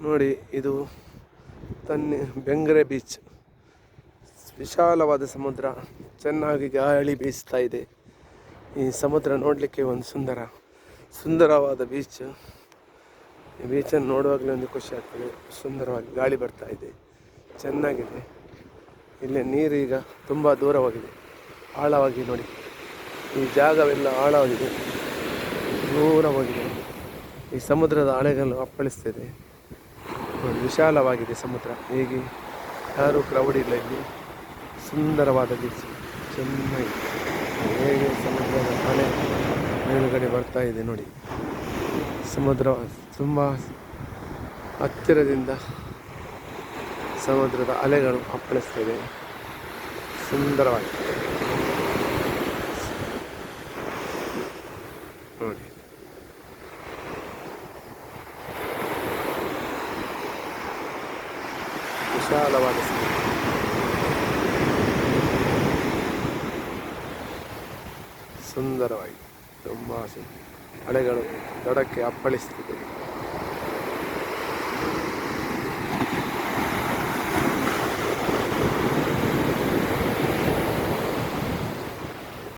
ನೋಡಿ, ಇದು ಬೆಂಗ್ರೆ ಬೀಚ್. ವಿಶಾಲವಾದ ಸಮುದ್ರ, ಚೆನ್ನಾಗಿ ಗಾಳಿ ಬೀಸ್ತಾ ಇದೆ. ಈ ಸಮುದ್ರ ನೋಡಲಿಕ್ಕೆ ಒಂದು ಸುಂದರವಾದ ಬೀಚ್. ಈ ಬೀಚನ್ನು ನೋಡುವಾಗಲೇ ಒಂದು ಖುಷಿ ಆಗ್ತದೆ. ಸುಂದರವಾಗಿ ಗಾಳಿ ಬರ್ತಾ ಇದೆ, ಚೆನ್ನಾಗಿದೆ. ಇಲ್ಲಿ ನೀರು ಈಗ ತುಂಬ ದೂರವಾಗಿದೆ, ಆಳವಾಗಿ ನೋಡಿ. ಈ ಜಾಗವೆಲ್ಲ ಆಳವಾಗಿದೆ, ದೂರವಾಗಿದೆ. ಈ ಸಮುದ್ರದ ಅಲೆಗಳು ಅಪ್ಪಳಿಸ್ತಿದೆ. ವಿಶಾಲವಾಗಿದೆ ಸಮುದ್ರ. ಹೇಗೆ ಯಾರೂ ಕ್ರೌಡ್ ಇಲ್ಲ ಇಲ್ಲಿ. ಸುಂದರವಾದ ಬೀಚ್, ಚೆನ್ನಾಗಿ ಹೇಗೆ ಸಮುದ್ರದ ಅಲೆ ಮೇಲುಗಡೆ ಬರ್ತಾ ಇದೆ ನೋಡಿ. ಸಮುದ್ರ ತುಂಬ ಹತ್ತಿರದಿಂದ ಸಮುದ್ರದ ಅಲೆಗಳು ಅಪ್ಪಳಿಸ್ತಿದೆ. ಸುಂದರವಾಗಿದೆ ನೋಡಿ. ವಿಶಾಲವಾದ ಸಮುದ್ರ, ಸುಂದರವಾಗಿ ತುಂಬ ಅಲೆಗಳು ದಡಕ್ಕೆ ಅಪ್ಪಳಿಸ್ತಿದೆ.